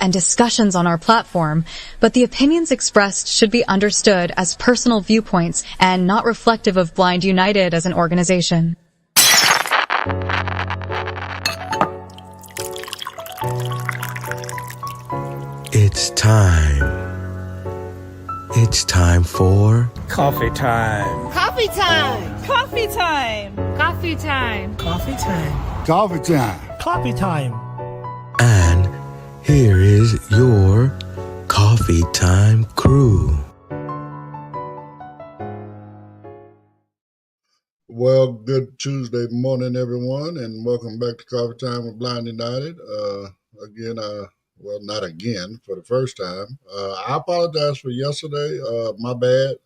and discussions on our platform, but the opinions expressed should be understood as personal viewpoints and not reflective of Blind United as an organization. It's time. It's time for coffee time. Coffee time. Coffee time. Coffee time. Coffee time. Coffee time. Coffee time. And here is your coffee time crew. Well, good Tuesday morning, everyone, and welcome back to Coffee Time with Blind United. Not again, for the first time. I apologize for yesterday. My bad.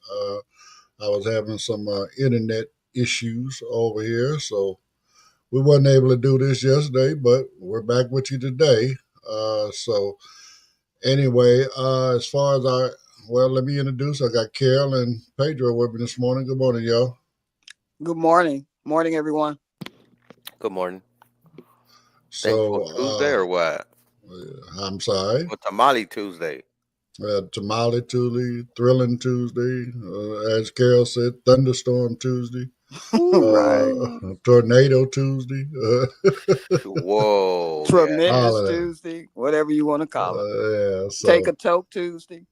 I was having some internet issues over here, so we wasn't able to do this yesterday, but we're back with you today. As far as let me introduce. I got Carol and Pedro with me this morning. Good morning, y'all. Good morning. Morning, everyone. Good morning. So Tuesday or what? I'm sorry. Well, Tamale Tuesday. Tamale Tuesday, Thrilling Tuesday, as Carol said, Thunderstorm Tuesday, Right. Tornado Tuesday. Whoa. Tremendous Tuesday, whatever you want to call it. Take a toke Tuesday.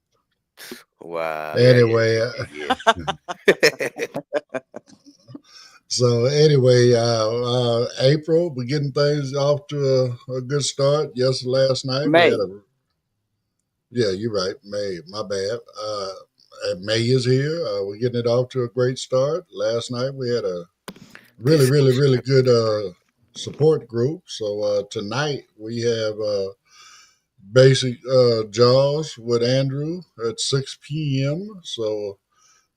Wow. Anyway. April, we're getting things off to a good start. Last night. May. You're right. May. My bad. May is here. We're getting it off to a great start. Last night we had a really good support group. So tonight we have basic JAWS with Andrew at 6 p.m. So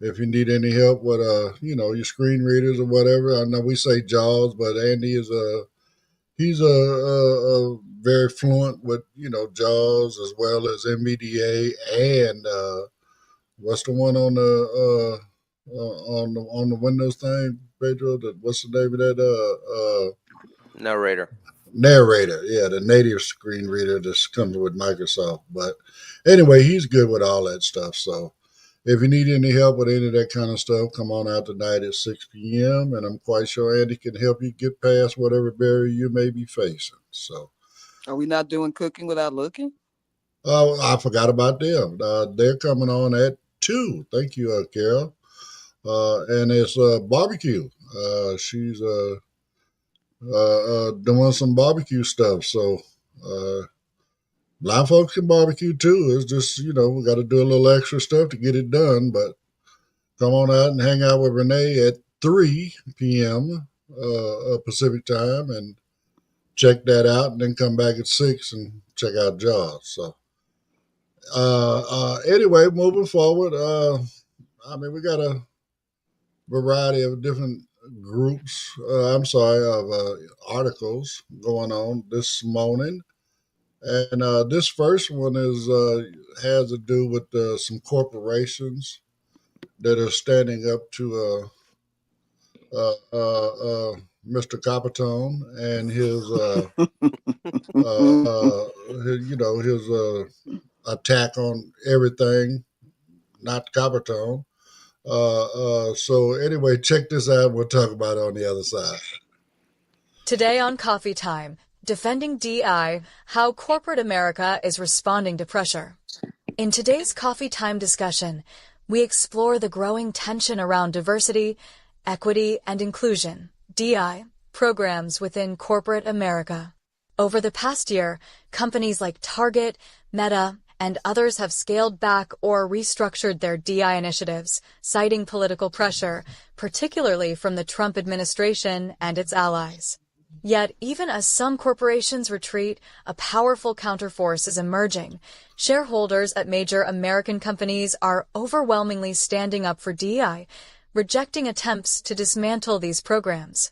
if you need any help with, your screen readers or whatever, I know we say JAWS, but Andy is he's very fluent with, JAWS as well as MBDA and what's the one on the Windows thing, Pedro? What's the name of that? Narrator. Yeah, the native screen reader that comes with Microsoft. But anyway, he's good with all that stuff. So if you need any help with any of that kind of stuff, come on out tonight at 6 p.m. And I'm quite sure Andy can help you get past whatever barrier you may be facing. So, are we not doing cooking without looking? Oh, I forgot about them. They're coming on at 2. Thank you, Carol. And it's barbecue. She's doing some barbecue stuff. So, blind folks can barbecue too. It's just, we got to do a little extra stuff to get it done. But come on out and hang out with Renee at 3 p.m. Pacific time and check that out. And then come back at 6 and check out JAWS. So anyway, moving forward, we got a variety of different groups, articles going on this morning. And this first one has to do with some corporations that are standing up to Mr. Coppertone and his attack on everything, not Coppertone. So anyway, check this out. We'll talk about it on the other side. Today on Coffee Time, defending DI, how corporate America is responding to pressure. In today's Coffee Time discussion, we explore the growing tension around diversity, equity, and inclusion, DI, programs within corporate America. Over the past year, companies like Target, Meta, and others have scaled back or restructured their DI initiatives, citing political pressure, particularly from the Trump administration and its allies. Yet, even as some corporations retreat, a powerful counterforce is emerging. Shareholders at major American companies are overwhelmingly standing up for DEI, rejecting attempts to dismantle these programs.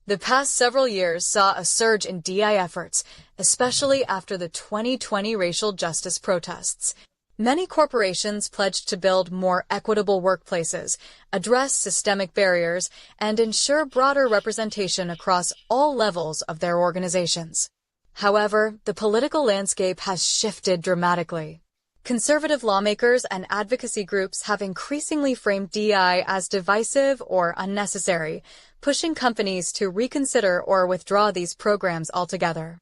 The past several years saw a surge in DEI efforts, especially after the 2020 racial justice protests. Many corporations pledged to build more equitable workplaces, address systemic barriers, and ensure broader representation across all levels of their organizations. However, the political landscape has shifted dramatically. Conservative lawmakers and advocacy groups have increasingly framed DEI as divisive or unnecessary, pushing companies to reconsider or withdraw these programs altogether.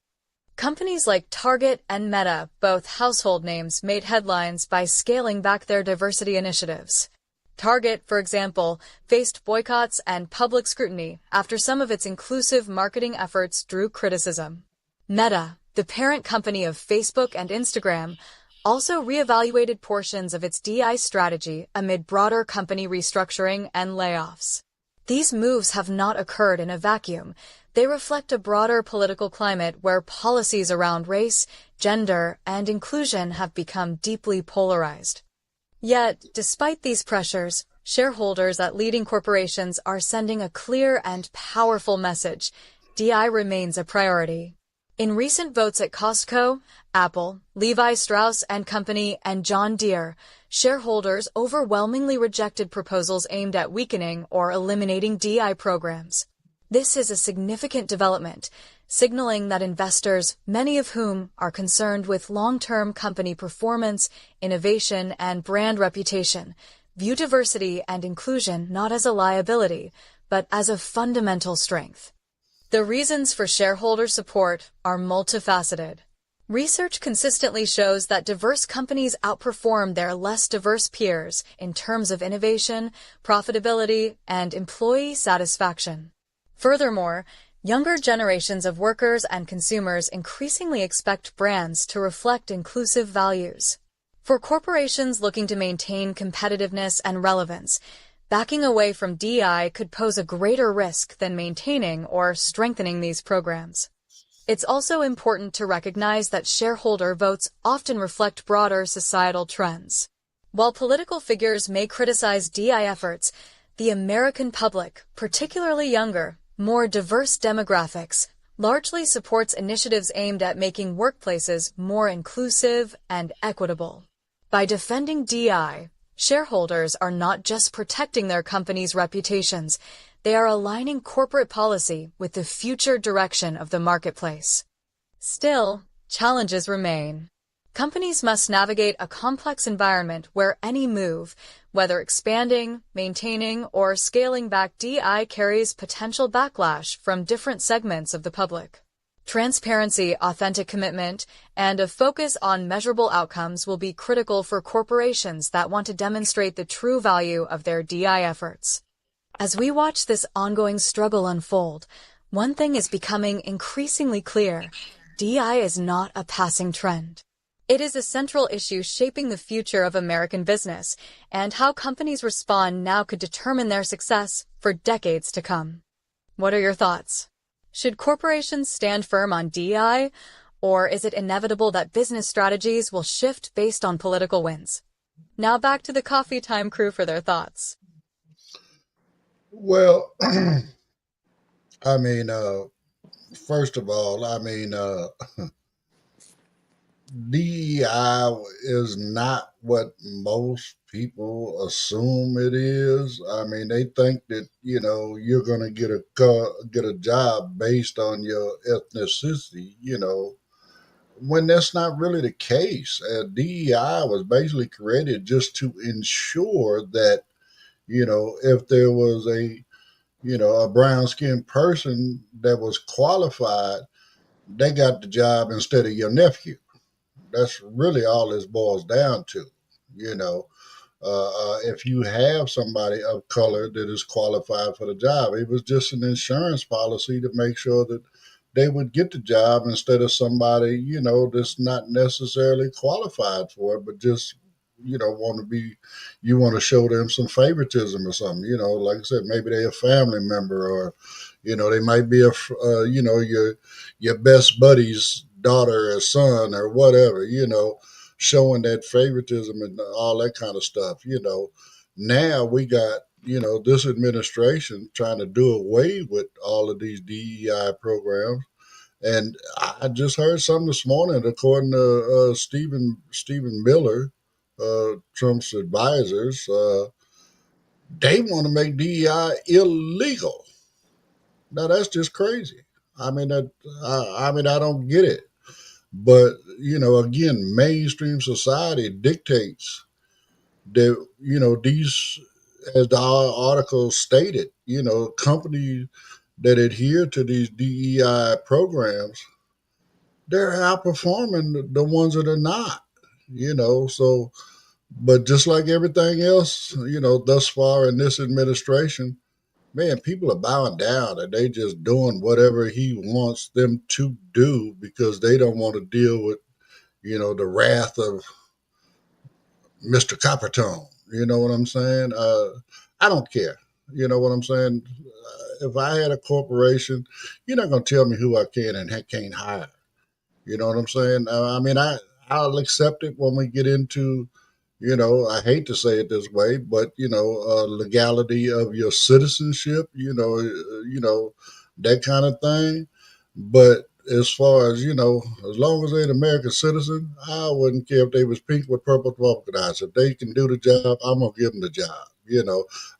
Companies like Target and Meta, both household names, made headlines by scaling back their diversity initiatives. Target, for example, faced boycotts and public scrutiny after some of its inclusive marketing efforts drew criticism. Meta, the parent company of Facebook and Instagram, also reevaluated portions of its DEI strategy amid broader company restructuring and layoffs. These moves have not occurred in a vacuum. They reflect a broader political climate where policies around race, gender, and inclusion have become deeply polarized. Yet, despite these pressures, shareholders at leading corporations are sending a clear and powerful message: DEI remains a priority. In recent votes at Costco, Apple, Levi Strauss and Company, and John Deere, shareholders overwhelmingly rejected proposals aimed at weakening or eliminating DEI programs. This is a significant development, signaling that investors, many of whom are concerned with long-term company performance, innovation, and brand reputation, view diversity and inclusion not as a liability, but as a fundamental strength. The reasons for shareholder support are multifaceted. Research consistently shows that diverse companies outperform their less diverse peers in terms of innovation, profitability, and employee satisfaction. Furthermore, younger generations of workers and consumers increasingly expect brands to reflect inclusive values. For corporations looking to maintain competitiveness and relevance, backing away from DEI could pose a greater risk than maintaining or strengthening these programs. It's also important to recognize that shareholder votes often reflect broader societal trends. While political figures may criticize DEI efforts, the American public, particularly younger, more diverse demographics, largely supports initiatives aimed at making workplaces more inclusive and equitable. By defending DEI, shareholders are not just protecting their companies' reputations, they are aligning corporate policy with the future direction of the marketplace. Still, challenges remain. Companies must navigate a complex environment where any move, whether expanding, maintaining, or scaling back DEI, carries potential backlash from different segments of the public. Transparency, authentic commitment, and a focus on measurable outcomes will be critical for corporations that want to demonstrate the true value of their DEI efforts. As we watch this ongoing struggle unfold, one thing is becoming increasingly clear: DEI is not a passing trend. It is a central issue shaping the future of American business, and how companies respond now could determine their success for decades to come. What are your thoughts? Should corporations stand firm on DEI, or is it inevitable that business strategies will shift based on political winds? Now back to the Coffee Time crew for their thoughts. Well, I mean, first of all, DEI is not what most people assume it is. I mean, they think that, you're going to get a job based on your ethnicity, when that's not really the case. DEI was basically created just to ensure that, if there was a brown-skinned person that was qualified, they got the job instead of your nephew. That's really all this boils down to. If you have somebody of color that is qualified for the job, it was just an insurance policy to make sure that they would get the job instead of somebody, that's not necessarily qualified for it, but just, you want to show them some favoritism or something, like I said, maybe they're a family member, or, they might be your best buddy's daughter or son or whatever, showing that favoritism and all that kind of stuff. Now we got, this administration trying to do away with all of these DEI programs. And I just heard something this morning, according to Stephen Miller, Trump's advisors, they want to make DEI illegal. Now that's just crazy. I mean, I don't get it. But again, mainstream society dictates that these, as the article stated, companies that adhere to these DEI programs, they're outperforming the ones that are not. So, but just like everything else, thus far in this administration, man, people are bowing down and they just doing whatever he wants them to do because they don't want to deal with, the wrath of Mr. Coppertone. You know what I'm saying? I don't care. You know what I'm saying? If I had a corporation, you're not going to tell me who I can and can't hire. You know what I'm saying? I'll accept it when we get into, I hate to say it this way, but legality of your citizenship, that kind of thing. But as far as as long as they're an American citizen, I wouldn't care if they was pink with purple polka dots. If they can do the job, I'm gonna give them the job.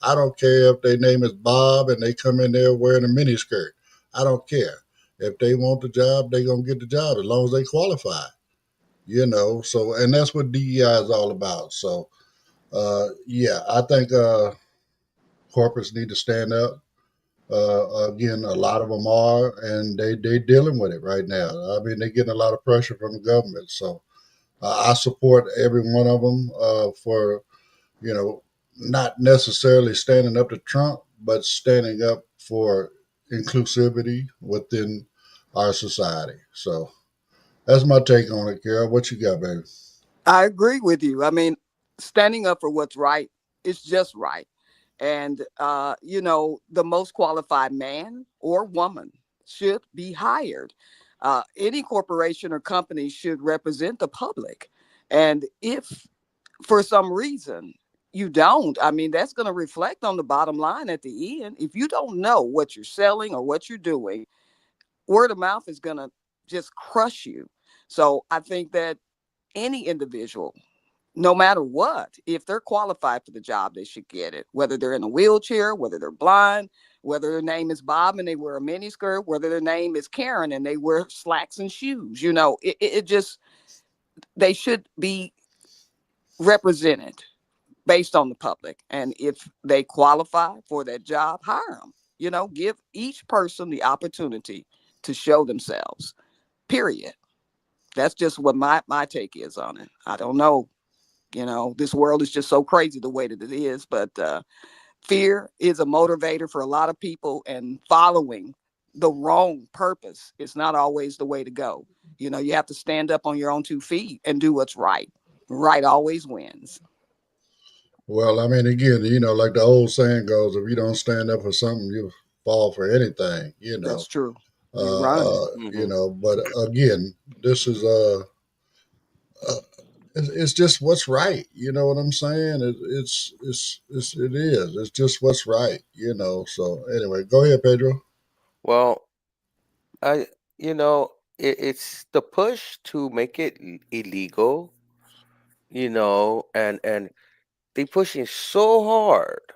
I don't care if their name is Bob and they come in there wearing a miniskirt. I don't care. If they want the job, they gonna get the job as long as they qualify. So and that's what DEI is all about. So yeah, I think corporates need to stand up. Again, a lot of them are, and they dealing with it right now. I mean, they're getting a lot of pressure from the government. So I support every one of them for not necessarily standing up to Trump, but standing up for inclusivity within our society. So that's my take on it, Carol. What you got, baby? I agree with you. I mean, standing up for what's right is just right. And, the most qualified man or woman should be hired. Any corporation or company should represent the public. And if for some reason you don't, I mean, that's going to reflect on the bottom line at the end. If you don't know what you're selling or what you're doing, word of mouth is going to just crush you. So I think that any individual, no matter what, if they're qualified for the job, they should get it, whether they're in a wheelchair, whether they're blind, whether their name is Bob and they wear a miniskirt, whether their name is Karen and they wear slacks and shoes. It just, they should be represented based on the public. And if they qualify for that job, hire them. Give each person the opportunity to show themselves, period. That's just what my take is on it. I don't know. This world is just so crazy the way that it is, but fear is a motivator for a lot of people, and following the wrong purpose is not always the way to go. You have to stand up on your own 2 feet and do what's right. Right always wins. Well, I mean, again, like the old saying goes, if you don't stand up for something, you fall for anything, That's true. You're right. But again, this is it's just what's right. You know what I'm saying? It is. It's just what's right. So anyway, go ahead, Pedro. Well, it's the push to make it illegal, and they pushing so hard,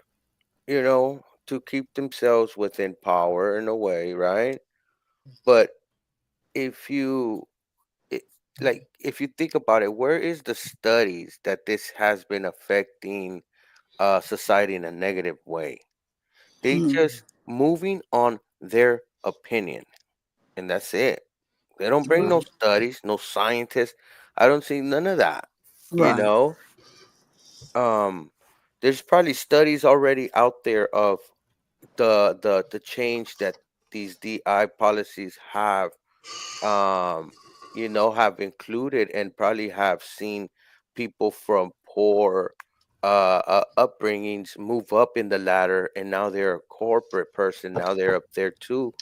to keep themselves within power in a way, right? But if you if you think about it, where is the studies that this has been affecting society in a negative way? They just moving on their opinion, and that's it. They don't bring no studies, no scientists. I don't see none of that. Right. There's probably studies already out there of the change that these DI policies um have included, and probably have seen people from poor upbringings move up in the ladder, and now they're a corporate person, now they're up there too.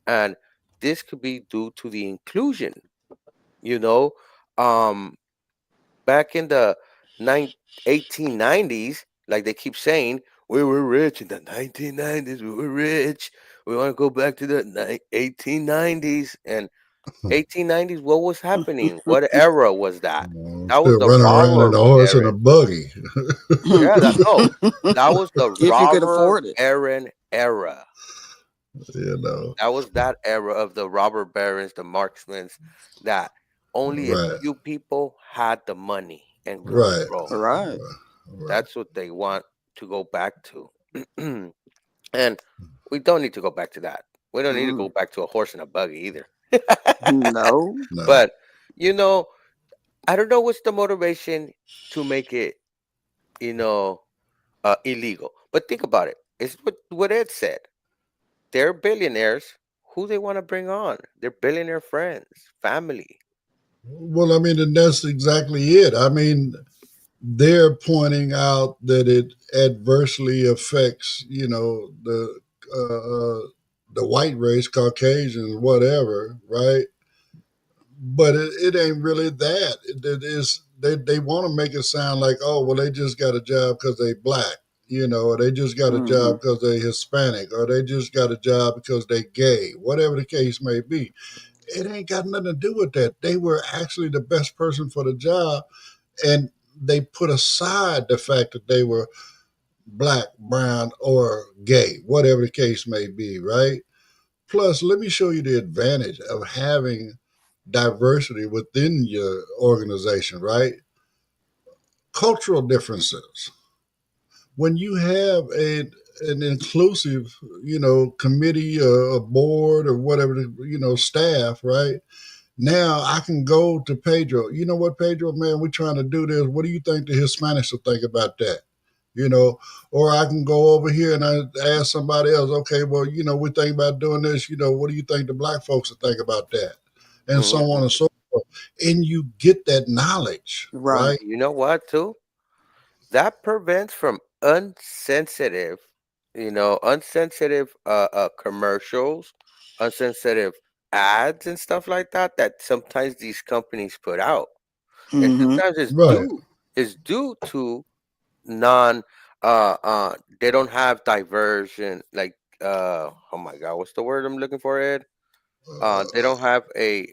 And this could be due to the inclusion, you know um back in the 1890s, like they keep saying, we were rich in the 1990s, we were rich, we want to go back to the 1890s. And 1890s, what was happening? What era was that? That was Still the running around in robber a horse and a baron. buggy. Yeah, that was the If you could robber afford it. baron era. You know, That was that era of the robber barons, the marksmen, that only a right, few people had the money and right, control. Right. right. That's what they want to go back to. And we don't need to go back to that. We don't need to go Mm. back to a horse and a buggy either. No. No. But, you know, I don't know what's the motivation to make it, you know, illegal. But think about it. It's what Ed said. They're billionaires. Who they want to bring on? They're billionaire friends, family. Well, I mean, and that's exactly it. I mean, they're pointing out that it adversely affects, the white race, Caucasians, whatever, right? But it ain't really that. It is they want to make it sound like, oh, well, they just got a job because they black, or they just got a Hmm. job because they Hispanic, or they just got a job because they gay, whatever the case may be. It ain't got nothing to do with that. They were actually the best person for the job, and they put aside the fact that they were black, brown, or gay, whatever the case may be, right? Plus, let me show you the advantage of having diversity within your organization, right? Cultural differences. When you have an inclusive, committee or a board or whatever, staff, right? Now I can go to Pedro. You know what, Pedro, man, we're trying to do this. What do you think the Hispanics will think about that? You know, or I can go over here and I ask somebody else, okay, well, we're thinking about doing this. What do you think the black folks will think about that? And so on Hmm. and so forth. And you get that knowledge, Right. right? You know what, too? That prevents from unsensitive commercials, unsensitive ads and stuff like that that sometimes these companies put out. And Hmm. sometimes it's Right, due to non they don't have diversion, like, oh my god, what's the word I'm looking for, Ed? They don't have a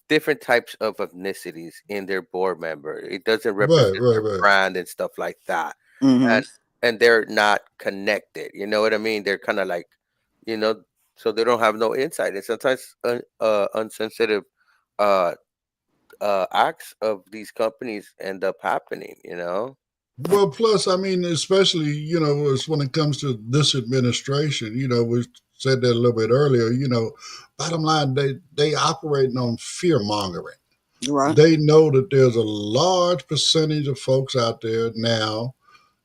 different types of ethnicities in their board member. It doesn't right, represent right, their right. brand and stuff like that. Hmm. And they're not connected. You know what I mean? They're kind of like, you know, so they don't have no insight. And sometimes unsensitive uh acts of these companies end up happening, you know? Well, plus, I mean, especially, it's when it comes to this administration, we said that a little bit earlier, bottom line, they operating on fear mongering. Right. They know that there's a large percentage of folks out there now,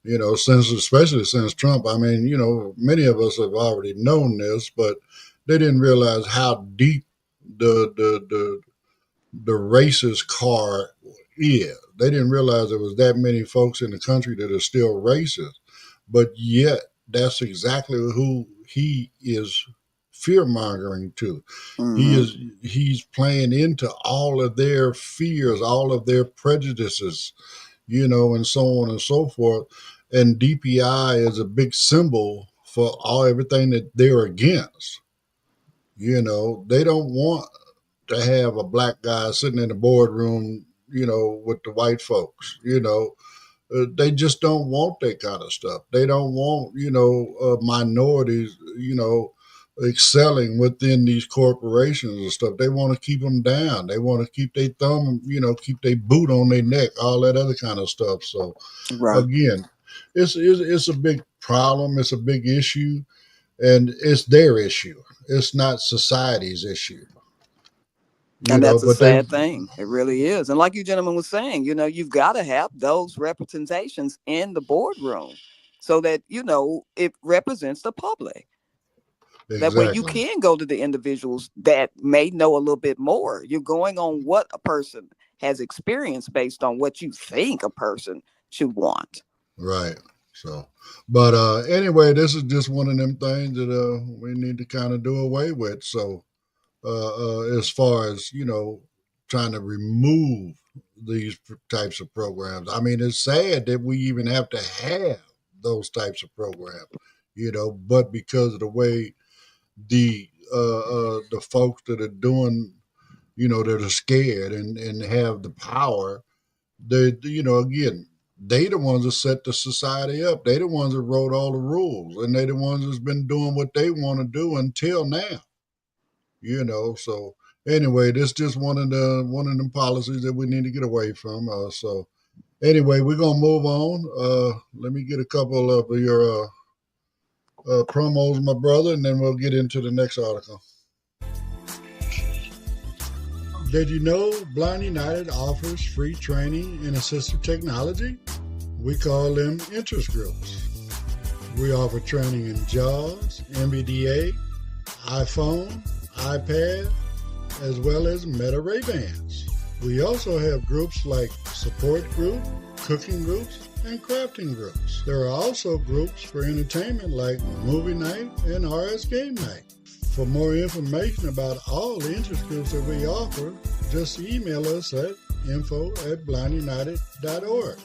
especially since Trump. I mean, many of us have already known this, but they didn't realize how deep the the the the racist car is. They didn't realize there was that many folks in the country that are still racist, but yet that's exactly who he is fear mongering to. Hmm. He's playing into all of their fears, all of their prejudices, and so on and so forth. And DPI is a big symbol for everything that they're against. They don't want to have a black guy sitting in the boardroom, with the white folks. They just don't want that kind of stuff. They don't want, minorities, excelling within these corporations and stuff. They want to keep them down. They want to keep their thumb, keep their boot on their neck, all that other kind of stuff. So Right. again, it's a big problem. It's a big issue, and it's their issue. It's not society's issue. And that's a But they sad thing. It really is. And like you gentlemen was saying, you've got to have those representations in the boardroom so that, it represents the public. That way you exactly. can go to the individuals that may know a little bit more. You're going on what a person has experienced based on what you think a person should want. Right. So, but anyway, this is just one of them things that we need to kind of do away with. So, as far as trying to remove these types of programs, I mean, it's sad that we even have to have those types of programs. But because of the way the folks that are doing, that are scared and have the power, they again. they the ones that set the society up. They the ones that wrote all the rules, and they the ones that's been doing what they want to do until now. So anyway, this just one of them policies that we need to get away from. So anyway, we're gonna move on. Let me get a couple of your promos, my brother, and then we'll get into the next article. Did you know Blind United offers free training in assistive technology? We call them interest groups. We offer training in JAWS, NVDA, iPhone, iPad, as well as Meta Ray-Bans. We also have groups like support group, cooking groups, and crafting groups. There are also groups for entertainment like movie night and RS game night. For more information about all the interest groups that we offer, just email us at info@blindunited.org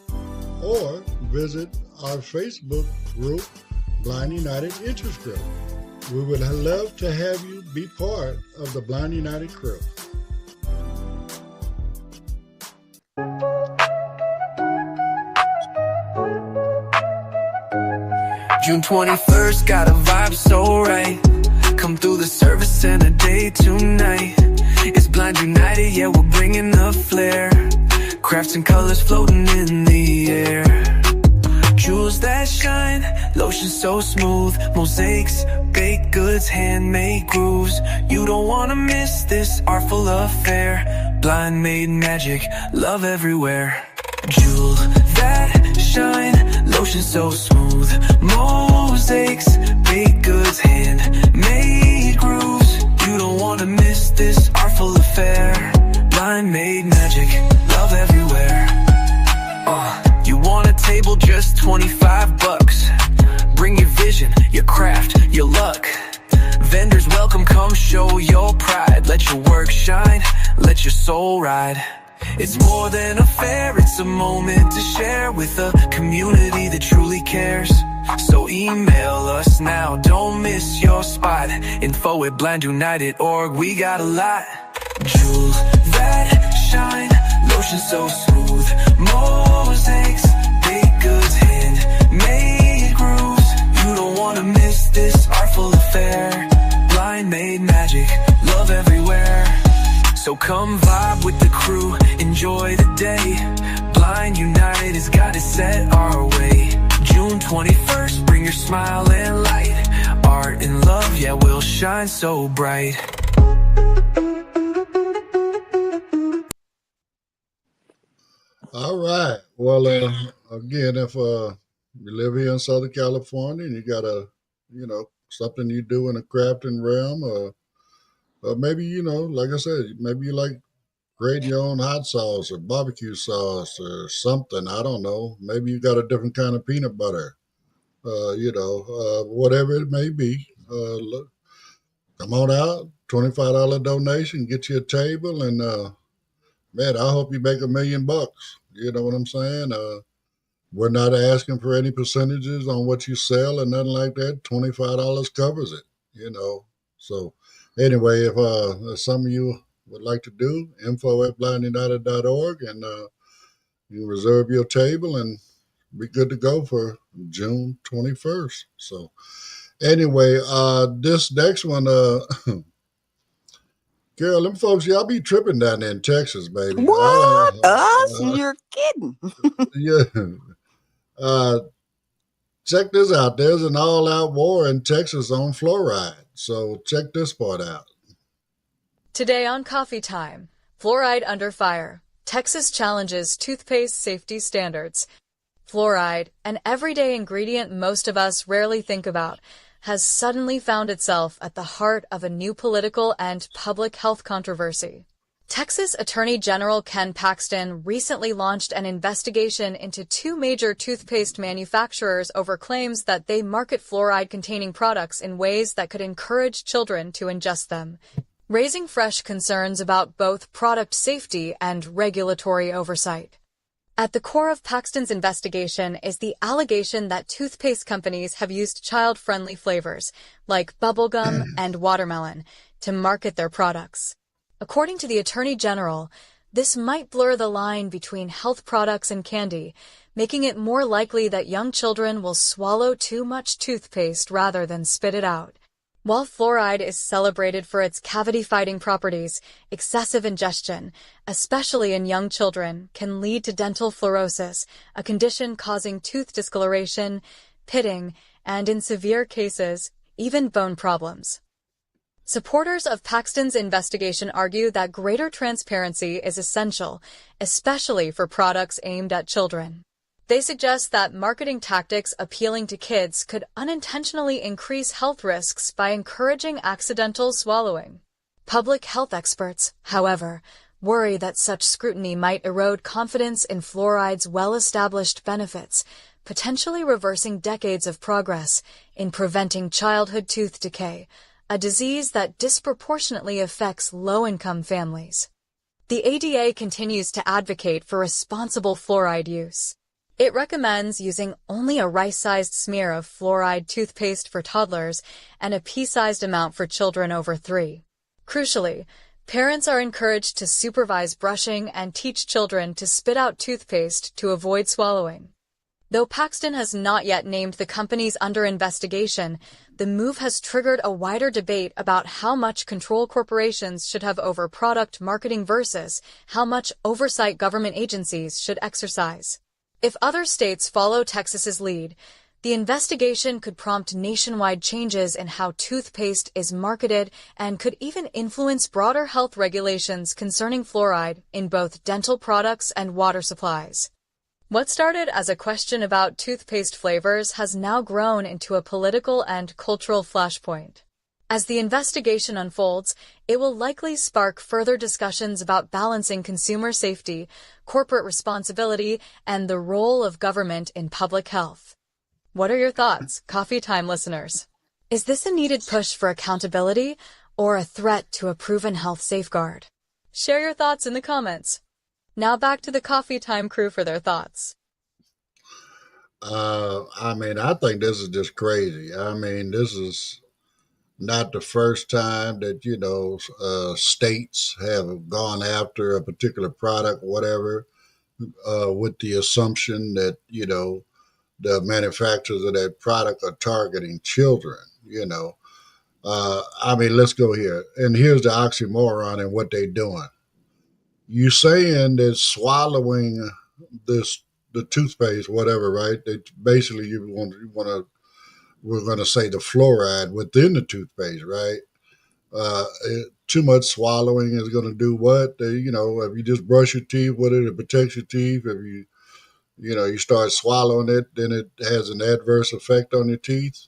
or visit our Facebook group, Blind United Interest Group. We would love to have you be part of the Blind United crew. June 21st, got a vibe so right. Come through the service and a day tonight. It's Blind United, yeah, we're bringing the flair. Crafts and colors floating in the air. Jewels that shine, lotion so smooth. Mosaics, baked goods, handmade grooves. You don't wanna miss this artful affair. Blind made magic, love everywhere. Jewel that shine, lotion so smooth. Mosaics, baked goods, handmade grooves. You don't wanna miss this artful affair. Blind made magic, love everywhere. You want a table, just $25. Bring your vision, your craft, your luck. Vendors welcome, come show your pride. Let your work shine, let your soul ride. It's more than a fair, it's a moment to share with a community that truly cares. So email us now, don't miss your spot. info@blindunited.org, we got a lot. Jewels that shine, lotion so smooth. Mosaics, baked goods, handmade grooves. You don't wanna miss this artful affair. Blind made magic, love everywhere. So come vibe with the crew, enjoy the day. Blind United has got it set our way. June 21st, bring your smile and light. Art and love, yeah, we'll shine so bright. All right. Well, again, if you live here in Southern California and you got something you do in the crafting realm, or maybe, like I said, maybe you like creating your own hot sauce or barbecue sauce or something. I don't know. Maybe you got a different kind of peanut butter, whatever it may be. Look, come on out, $25 donation, get you a table, and man, I hope you make $1 million. You know what I'm saying? We're not asking for any percentages on what you sell or nothing like that. $25 covers it, So anyway, if some of you would like to do, info@blindunited.org, and you reserve your table and be good to go for June 21st. So anyway, this next one, girl, them folks, y'all be tripping down there in Texas, baby. What? Us? You're kidding. Yeah. Check this out. There's an all-out war in Texas on fluoride. So check this part out. Today on Coffee Time, fluoride under fire. Texas challenges toothpaste safety standards. Fluoride, an everyday ingredient most of us rarely think about, has suddenly found itself at the heart of a new political and public health controversy. Texas Attorney General Ken Paxton recently launched an investigation into two major toothpaste manufacturers over claims that they market fluoride-containing products in ways that could encourage children to ingest them, raising fresh concerns about both product safety and regulatory oversight. At the core of Paxton's investigation is the allegation that toothpaste companies have used child-friendly flavors, like bubblegum and watermelon, to market their products. According to the Attorney General, This might blur the line between health products and candy, making it more likely that young children will swallow too much toothpaste rather than spit it out. While fluoride is celebrated for its cavity-fighting properties, excessive ingestion, especially in young children, can lead to dental fluorosis, a condition causing tooth discoloration, pitting, and in severe cases, even bone problems. Supporters of Paxton's investigation argue that greater transparency is essential, especially for products aimed at children. They suggest that marketing tactics appealing to kids could unintentionally increase health risks by encouraging accidental swallowing. Public health experts, however, worry that such scrutiny might erode confidence in fluoride's well-established benefits, potentially reversing decades of progress in preventing childhood tooth decay, a disease that disproportionately affects low-income families. The ADA continues to advocate for responsible fluoride use. It recommends using only a rice-sized smear of fluoride toothpaste for toddlers and a pea-sized amount for children over 3. Crucially, parents are encouraged to supervise brushing and teach children to spit out toothpaste to avoid swallowing. Though Paxton has not yet named the companies under investigation, the move has triggered a wider debate about how much control corporations should have over product marketing versus how much oversight government agencies should exercise. If other states follow Texas's lead, the investigation could prompt nationwide changes in how toothpaste is marketed and could even influence broader health regulations concerning fluoride in both dental products and water supplies. What started as a question about toothpaste flavors has now grown into a political and cultural flashpoint. As the investigation unfolds, it will likely spark further discussions about balancing consumer safety, corporate responsibility, and the role of government in public health. What are your thoughts, Coffee Time listeners? Is this a needed push for accountability or a threat to a proven health safeguard? Share your thoughts in the comments. Now back to the Coffee Time crew for their thoughts. I think this is just crazy. This is not the first time that, states have gone after a particular product, whatever, with the assumption that, the manufacturers of that product are targeting children, Let's go here. And here's the oxymoron in what they're doing. You saying that swallowing the toothpaste, whatever, right? That basically we're going to say the fluoride within the toothpaste, right? Too much swallowing is going to do what? If you just brush your teeth with it protects your teeth. If you start swallowing it, then it has an adverse effect on your teeth.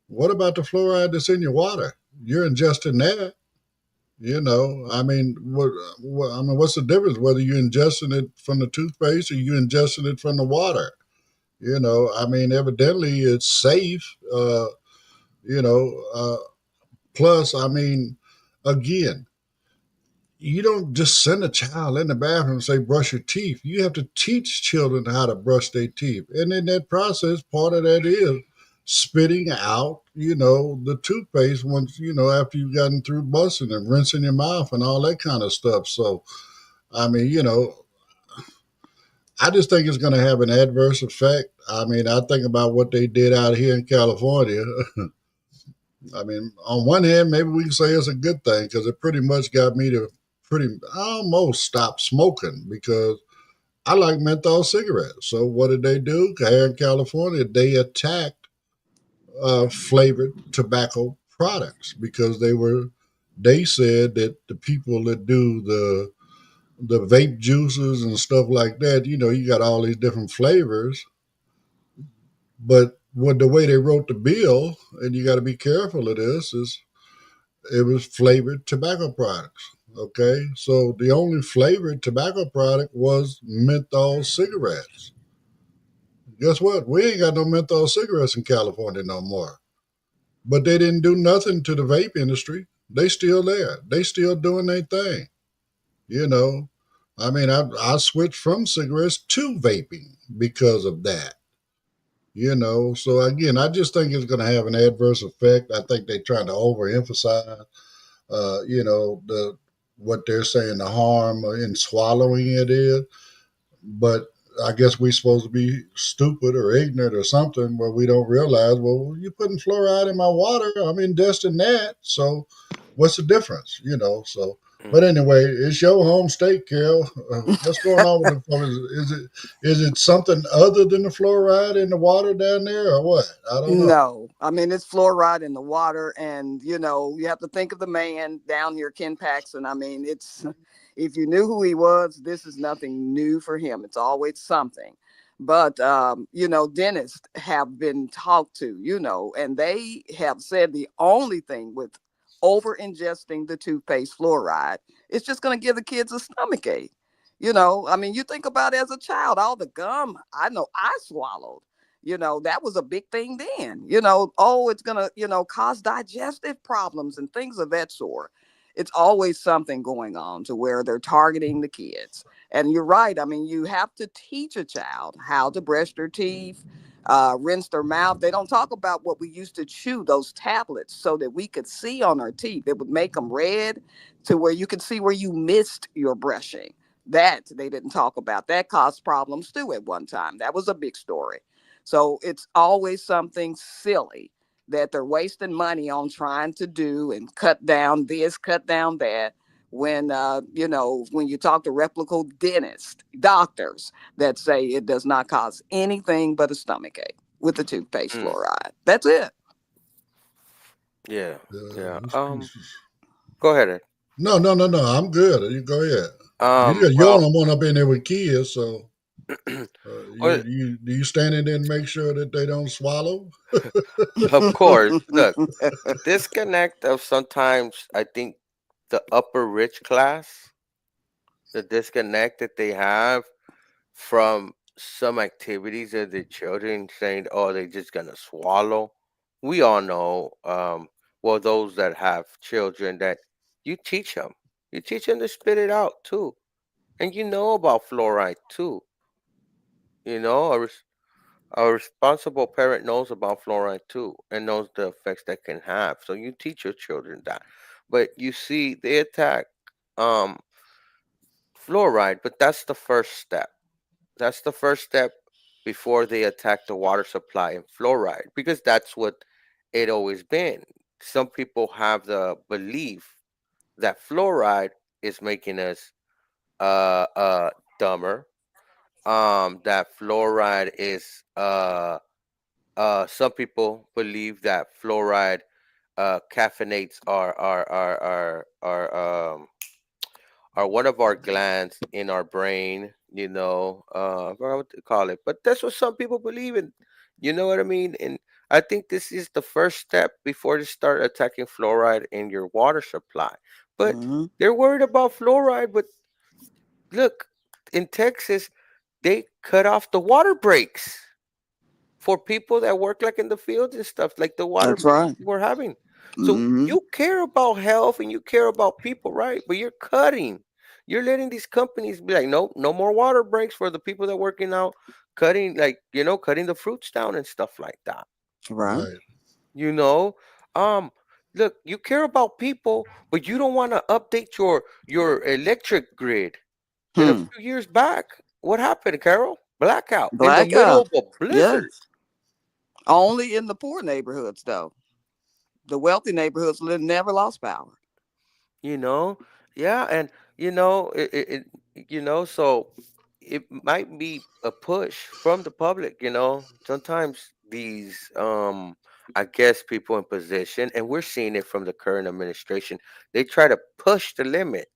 What about the fluoride that's in your water? You're ingesting that. What's the difference whether you're ingesting it from the toothpaste or you're ingesting it from the water? Evidently it's safe. Plus, again, you don't just send a child in the bathroom and say, brush your teeth. You have to teach children how to brush their teeth. And in that process, part of that is spitting out, the toothpaste once, after you've gotten through busting and rinsing your mouth and all that kind of stuff. So, I just think it's going to have an adverse effect. I think about what they did out here in California. On one hand, maybe we can say it's a good thing because it pretty much got me to almost stop smoking because I like menthol cigarettes. So what did they do? Here in California, they attacked flavored tobacco products because they said that the people that do the vape juices and stuff like that, you got all these different flavors, but the way they wrote the bill, and you got to be careful of this, is it was flavored tobacco products. Okay, so the only flavored tobacco product was menthol cigarettes. Guess what? We ain't got no menthol cigarettes in California no more. But they didn't do nothing to the vape industry. They still there. They still doing their thing. I switched from cigarettes to vaping because of that. So again, I just think it's going to have an adverse effect. I think they're trying to overemphasize, what they're saying the harm in swallowing it is. But I guess we're supposed to be stupid or ignorant or something where we don't realize, well, you're putting fluoride in my water. I'm ingesting that. So what's the difference? So, but Mm. anyway, it's your home state, Carol. What's going on with the is it something other than the fluoride in the water down there or what? I don't know. No, I mean it's fluoride in the water, and you have to think of the man down here, Ken Paxton. I mean, it's if you knew who he was, this is nothing new for him. It's always something. But dentists have been talked to, and they have said the only thing with over ingesting the toothpaste fluoride, it's just going to give the kids a stomach ache. I mean, you think about it as a child, all the gum I know I swallowed, that was a big thing then. Oh, it's gonna, cause digestive problems and things of that sort. It's always something going on to where they're targeting the kids. And you're right. I mean, you have to teach a child how to brush their teeth, rinse their mouth. They don't talk about what we used to chew, those tablets, so that we could see on our teeth. It would make them red to where you could see where you missed your brushing. That they didn't talk about. That caused problems too at one time. That was a big story. So it's always something silly that they're wasting money on trying to do and cut down this, cut down that. When you talk to reputable dentists, doctors that say it does not cause anything but a stomach ache with the toothpaste Mm. fluoride. That's it. Yeah. Yeah. Uh, Go ahead. Ed. no, no, no, no. I'm good. You go ahead. You're the Well, only one up in there with kids, so well, you stand in there and make sure that they don't swallow. of course. Look, the disconnect of sometimes I think the upper rich class, the disconnect that they have from some activities of the children saying, "Oh, they're just gonna swallow." We all know, well, those that have children, that you teach them to spit it out too, and you know about fluoride too. You know, a responsible parent knows about fluoride too, and knows the effects that can have. So you teach your children that. But you see, they attack um, fluoride, but that's the first step. That's the first step before they attack the water supply and fluoride, because that's what it always been. Some people have the belief that fluoride is making us dumber. That fluoride is some people believe that fluoride caffeinates are one of our glands in our brain, I forgot what to call it, but that's what some people believe in. You know what I mean? And I think this is the first step before they start attacking fluoride in your water supply. But Hmm. they're worried about fluoride. But look, in Texas, they cut off the water breaks for people that work like in the fields and stuff, like the water That's breaks right. we're having. So Hmm. you care about health and you care about people, right? But you're cutting. You're letting these companies be like, no, no more water breaks for the people that working out, cutting, like, cutting the fruits down and stuff like that. Right. Right. You know, um, look, you care about people, but you don't want to update your electric grid. And a Hmm. few years back, what happened, Carol? Blackout in the middle Blackout. of a Yes. blizzard. Only in the poor neighborhoods, though. The wealthy neighborhoods never lost power. You know, yeah, and so it might be a push from the public. Sometimes these I guess people in position, and we're seeing it from the current administration, they try to push the limit.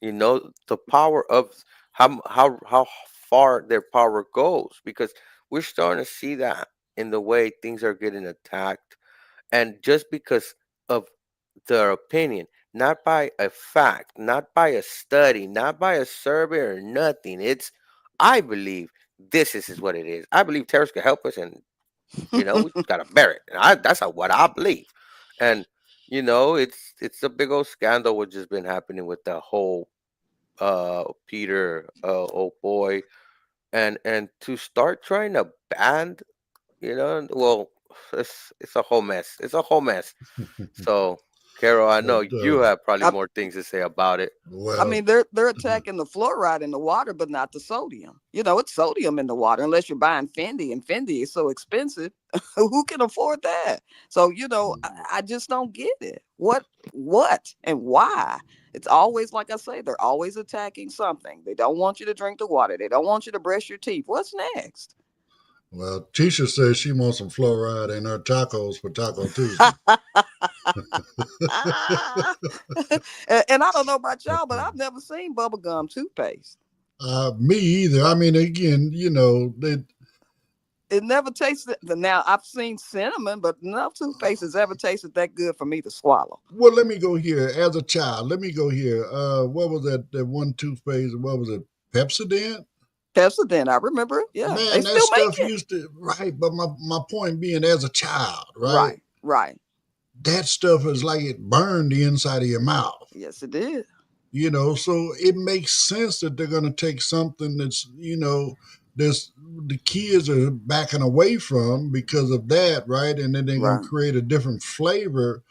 The power of how far their power goes, because we're starting to see that in the way things are getting attacked. And just because of their opinion, not by a fact, not by a study, not by a survey or nothing. It's, I believe this is what it is. I believe terrorists can help us, and we just gotta bear it. And that's what I believe. And it's a big old scandal which has been happening with the whole Peter, oh boy, and to start trying to ban, well, it's a whole mess. It's a whole mess. So. Carol, I know But you have probably I, more things to say about it. I well, mean, they're attacking the fluoride in the water, but not the sodium. You know, it's sodium in the water, unless you're buying Fendi, and Fendi is so expensive. Who can afford that? So, you know, I just don't get it. What, and why? It's always, like I say, they're always attacking something. They don't want you to drink the water. They don't want you to brush your teeth. What's next? well, Tisha says she wants some fluoride in her tacos for Taco Tuesday. And I don't know about y'all, but I've never seen bubblegum toothpaste. Me either. I mean, again, you know, It never tasted. Now I've seen cinnamon, but no toothpaste has ever tasted that good for me to swallow. well, let me go here. As a child, let me go here. What was that one toothpaste? What was it? Pepsodent? Pepsodent, I remember it. Yeah, they Man, that still make stuff it. used to, right. But my point being, as a child, right? Right. That stuff is like it burned the inside of your mouth. Yes, it did. You know, so it makes sense that they're going to take something that's, you know, that's the kids are backing away from because of that, right? And then they're going Right. to create a different flavor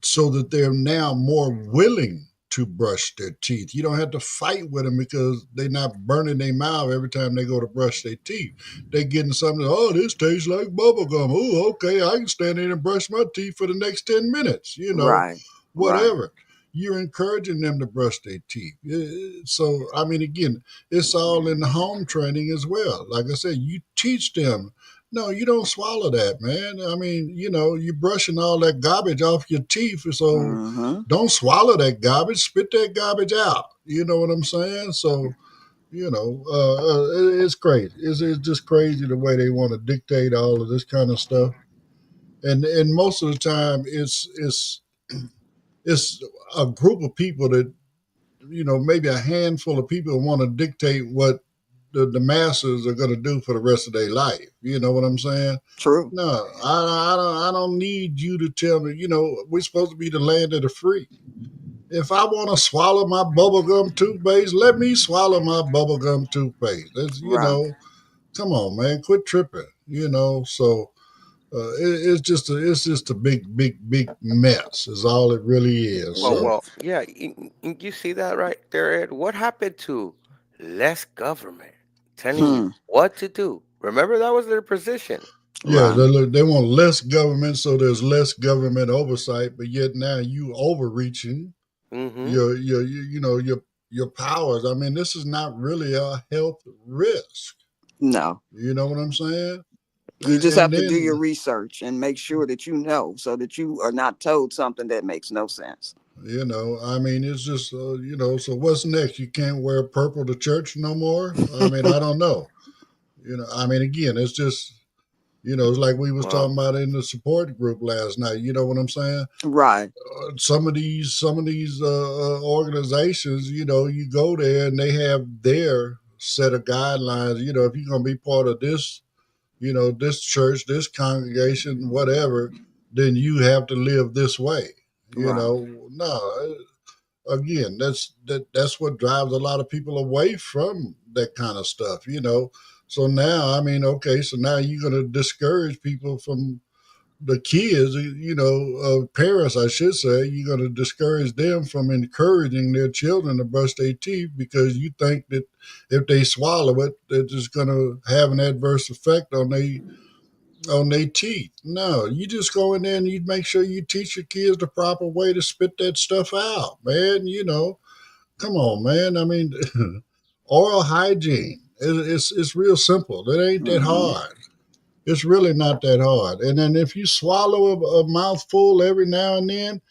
so that they're now more willing to brush their teeth. You don't have to fight with them because they're not burning their mouth every time they go to brush their teeth. They're getting something, oh, this tastes like bubble gum. Oh, okay, I can stand in and brush my teeth for the next 10 minutes, you know, Right. whatever. Right. You're encouraging them to brush their teeth. So, I mean, again, it's all in the home training as well. Like I said, you teach them, no, you don't swallow that, man. I mean, you know, you're brushing all that garbage off your teeth. So Mm-hmm. don't swallow that garbage, spit that garbage out. You know what I'm saying? So, you know, it's crazy. It's just crazy the way they want to dictate all of this kind of stuff. And most of the time, it's a group of people that, you know, maybe a handful of people want to dictate what the masses are going to do for the rest of their life. You know what I'm saying? True. No, I don't need you to tell me. You know, we're supposed to be the land of the free. If I want to swallow my bubblegum toothpaste, let me swallow my bubblegum toothpaste. That's, you Right. know, come on, man, quit tripping. You know, so it's just a big mess. Is all it really is. Well, So yeah, you see that right there, Ed? What happened to less government telling you what to do? Remember, that was their position. yeah, Right. they want less government, so there's less government oversight. But yet now you overreaching Mm-hmm. your powers. I mean, this is not really a health risk. No. You know what I'm saying? You just And have to do then, your research and make sure that you know, so that you are not told something that makes no sense. you know, I mean, it's just, you know, so what's next? You can't wear purple to church no more? I mean, I don't know. You know, I mean, again, it's just, you know, it's like we was talking about in the support group last night. You know what I'm saying? Right. Some of these organizations, you know, you go there and they have their set of guidelines. You know, if you're going to be part of this, you know, this church, this congregation, whatever, then you have to live this way. You Right. know, no. Again, that's what drives a lot of people away from that kind of stuff. You know, so now, I mean, okay, so now you're going to discourage people from the kids, you know, parents, I should say, you're going to discourage them from encouraging their children to brush their teeth because you think that if they swallow it, that it's going to have an adverse effect on their teeth. No, you just go in there and you make sure you teach your kids the proper way to spit that stuff out, man. You know, come on, man. I mean, oral hygiene. It's real simple. It ain't that hard. It's really not that hard. And then if you swallow a mouthful every now and then,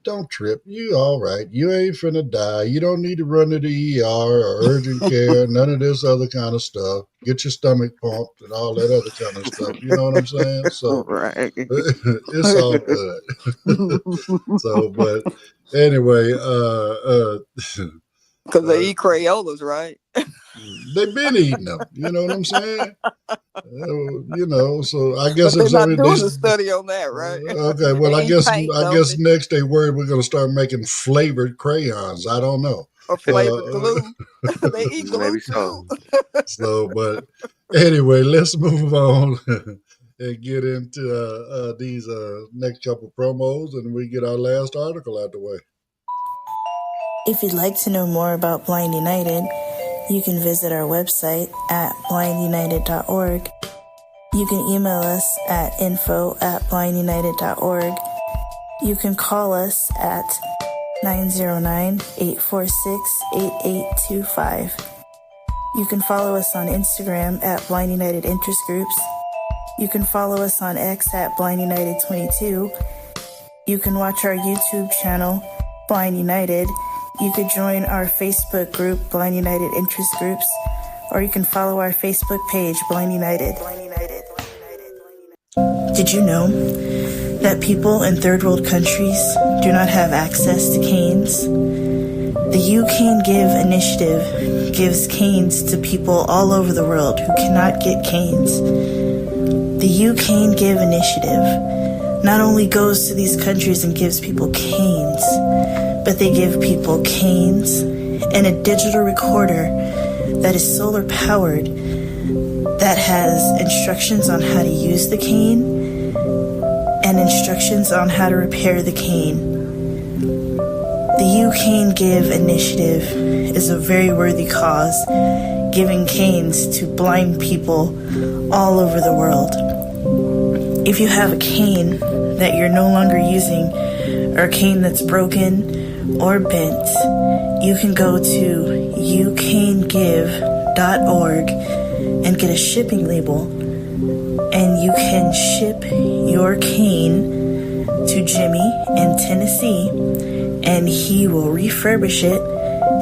don't trip. You all right. You ain't finna die. You don't need to run to the ER or urgent care, none of this other kind of stuff. Get your stomach pumped and all that other kind of stuff. You know what I'm saying? So Right. it's all good. So, but anyway, Because they eat Crayolas, right? they've been eating them. You know what I'm saying? You know, so I guess But if they're not doing somebody a study on that, right? okay, well, They I eat guess paint, don't they? next they worried we're going to start making flavored crayons. I don't know. Or flavored glue. They eat glue Maybe too. so. So, but anyway, let's move on. and get into these next couple promos, and we get our last article out the way. If you'd like to know more about Blind United, you can visit our website at blindunited.org. You can email us at info@blindunited.org. You can call us at 909-846-8825. You can follow us on Instagram at Blind United Interest Groups. You can follow us on X at Blind United 22. You can watch our YouTube channel, Blind United. You could join our Facebook group, Blind United Interest Groups, or you can follow our Facebook page, Blind United. Did you know that people in third world countries do not have access to canes? The You Can Give initiative gives canes to people all over the world who cannot get canes. The You Can Give initiative not only goes to these countries and gives people canes, but they give people canes and a digital recorder that is solar powered that has instructions on how to use the cane and instructions on how to repair the cane. The You Can Give initiative is a very worthy cause, giving canes to blind people all over the world. If you have a cane that you're no longer using, or a cane that's broken or bent, you can go to youcangive.org and get a shipping label, and you can ship your cane to Jimmy in Tennessee, and he will refurbish it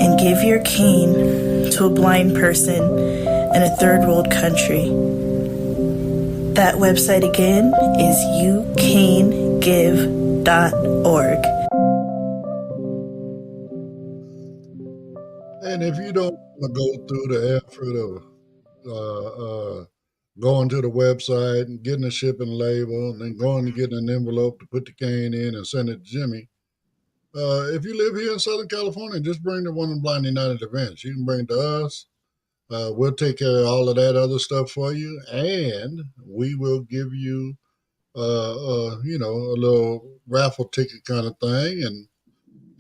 and give your cane to a blind person in a third world country. That website again is youcangive.org. And if you don't want to go through the effort of going to the website and getting a shipping label and then going to get an envelope to put the cane in and send it to Jimmy, if you live here in Southern California, just bring to one of the Blind United events. You can bring it to us. We'll take care of all of that other stuff for you, and we will give you, a little raffle ticket kind of thing. And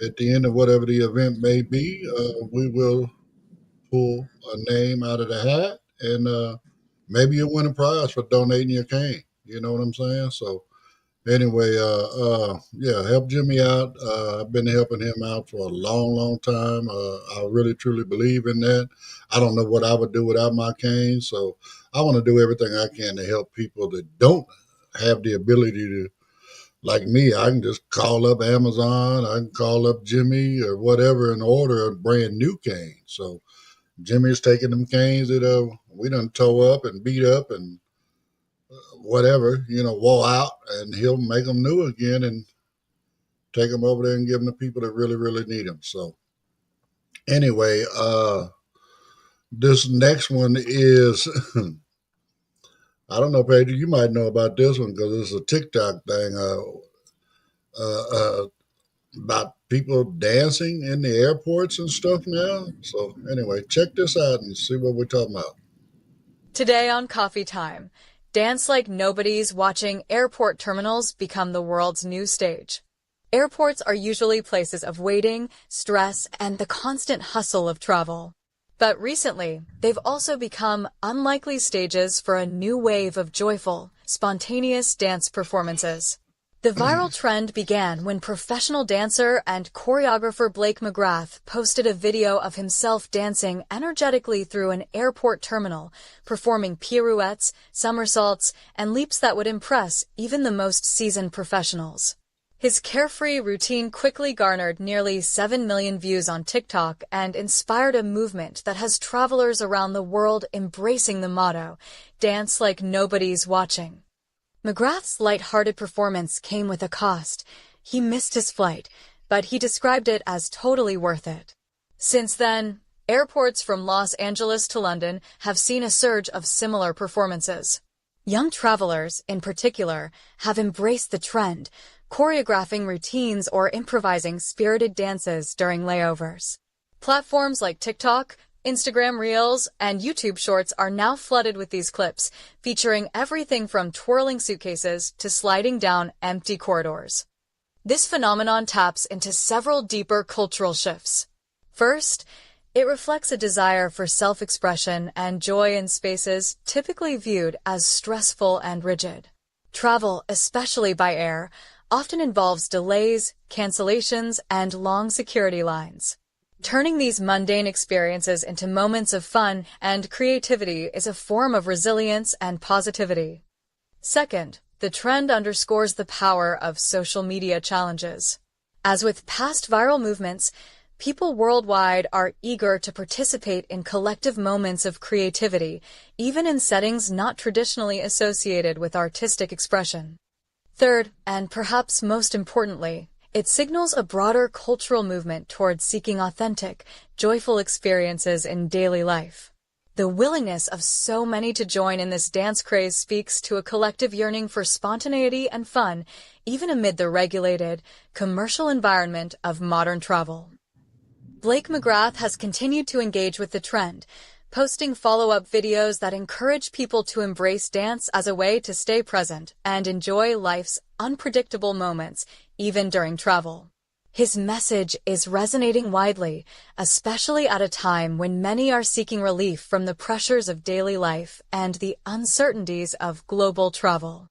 at the end of whatever the event may be, we will pull a name out of the hat, and maybe you'll win a prize for donating your cane. You know what I'm saying? So anyway, help Jimmy out. I've been helping him out for a long, long time. I really, truly believe in that. I don't know what I would do without my cane, so I want to do everything I can to help people that don't have the ability to, like me. I can just call up Amazon, I can call up Jimmy or whatever and order a brand new cane. So Jimmy's taking them canes that we done tow up and beat up and whatever, wore out, and he'll make them new again and take them over there and give them to people that really, really need them. So anyway, this next one is, I don't know, Pedro, you might know about this one because it's a TikTok thing about people dancing in the airports and stuff now. So anyway, check this out and see what we're talking about. Today on Coffee Time, dance like nobody's watching airport terminals become the world's new stage. Airports are usually places of waiting, stress, and the constant hustle of travel. But recently, they've also become unlikely stages for a new wave of joyful, spontaneous dance performances. The viral trend began when professional dancer and choreographer Blake McGrath posted a video of himself dancing energetically through an airport terminal, performing pirouettes, somersaults, and leaps that would impress even the most seasoned professionals. His carefree routine quickly garnered nearly 7 million views on TikTok and inspired a movement that has travelers around the world embracing the motto, "Dance like nobody's watching." McGrath's lighthearted performance came with a cost. He missed his flight, but he described it as totally worth it. Since then, airports from Los Angeles to London have seen a surge of similar performances. Young travelers, in particular, have embraced the trend, choreographing routines or improvising spirited dances during layovers. Platforms like TikTok, Instagram Reels and YouTube Shorts are now flooded with these clips, featuring everything from twirling suitcases to sliding down empty corridors. This phenomenon taps into several deeper cultural shifts. First, it reflects a desire for self-expression and joy in spaces typically viewed as stressful and rigid. Travel, especially by air, often involves delays, cancellations, and long security lines. Turning these mundane experiences into moments of fun and creativity is a form of resilience and positivity. Second, the trend underscores the power of social media challenges. As with past viral movements, people worldwide are eager to participate in collective moments of creativity, even in settings not traditionally associated with artistic expression. Third, and perhaps most importantly, it signals a broader cultural movement towards seeking authentic, joyful experiences in daily life. The willingness of so many to join in this dance craze speaks to a collective yearning for spontaneity and fun, even amid the regulated, commercial environment of modern travel. Blake McGrath has continued to engage with the trend, posting follow-up videos that encourage people to embrace dance as a way to stay present and enjoy life's unpredictable moments, even during travel. His message is resonating widely, especially at a time when many are seeking relief from the pressures of daily life and the uncertainties of global travel.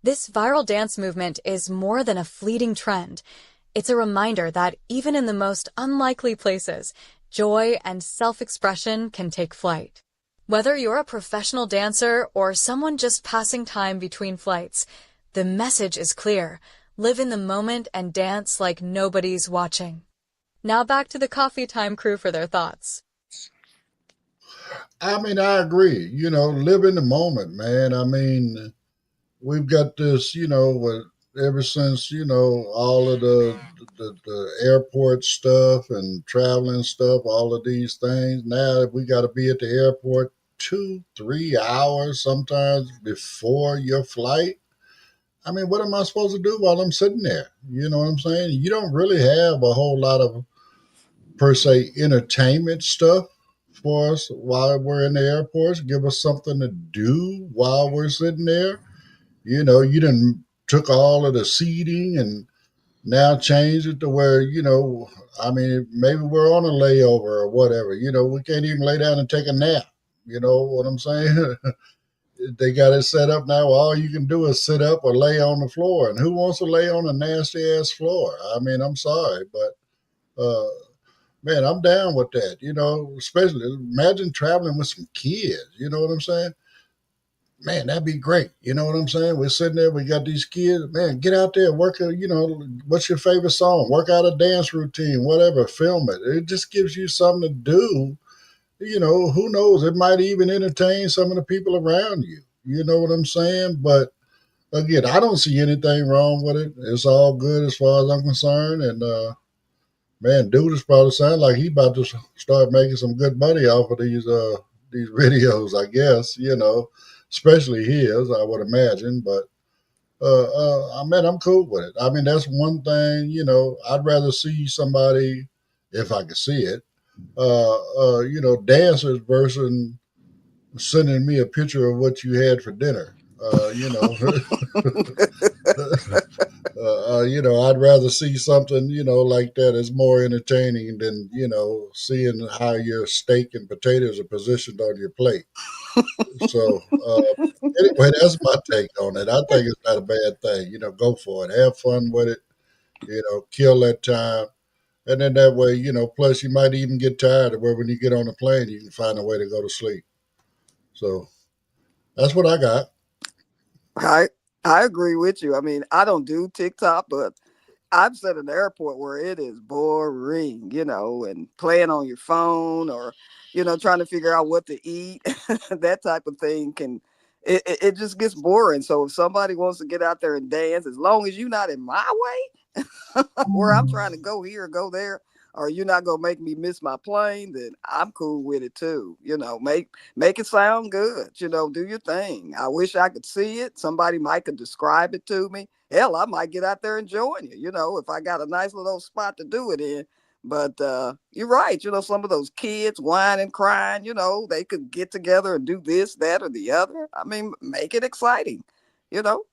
This viral dance movement is more than a fleeting trend. It's a reminder that even in the most unlikely places, joy and self-expression can take flight. Whether you're a professional dancer or someone just passing time between flights, the message is clear. Live in the moment and dance like nobody's watching. Now back to the Coffee Time crew for their thoughts. I mean, I agree. Live in the moment, man. I mean, we've got this, ever since, all of the airport stuff and traveling stuff, all of these things. Now we got to be at the airport 2-3 hours sometimes before your flight. I mean, what am I supposed to do while I'm sitting there? You know what I'm saying? You don't really have a whole lot of, per se, entertainment stuff for us while we're in the airports. Give us something to do while we're sitting there. You done took all of the seating and now changed it to where, I mean, maybe we're on a layover or whatever. We can't even lay down and take a nap. You know what I'm saying? They got it set up now. All you can do is sit up or lay on the floor. And who wants to lay on a nasty ass floor? I mean, I'm sorry, but man, I'm down with that. Especially imagine traveling with some kids. You know what I'm saying? Man, that'd be great. You know what I'm saying? We're sitting there, we got these kids. Man, get out there, work. What's your favorite song? Work out a dance routine, whatever. Film it. It just gives you something to do. Who knows? It might even entertain some of the people around you. You know what I'm saying? But again, I don't see anything wrong with it. It's all good as far as I'm concerned. And man, dude is probably sound like he about to start making some good money off of these videos, I guess, especially his, I would imagine. But I mean, I'm cool with it. I mean, that's one thing, I'd rather see somebody, if I could see it, dancers versus sending me a picture of what you had for dinner. I'd rather see something, like that is more entertaining than, seeing how your steak and potatoes are positioned on your plate. So, anyway, that's my take on it. I think it's not a bad thing. Go for it. Have fun with it. Kill that time. And then that way, plus you might even get tired of where when you get on the plane, you can find a way to go to sleep. So that's what I got. I agree with you. I mean, I don't do TikTok, but I've sat in the airport where it is boring, and playing on your phone or, trying to figure out what to eat, that type of thing it just gets boring. So if somebody wants to get out there and dance, as long as you're not in my way, where I'm trying to go here or go there, or you're not gonna make me miss my plane, then I'm cool with it too. Make it sound good. Do your thing. I wish I could see it. Somebody might could describe it to me. Hell, I might get out there and join you. If I got a nice little spot to do it in. But you're right. Some of those kids whining, crying, they could get together and do this, that, or the other. I mean, make it exciting, you know.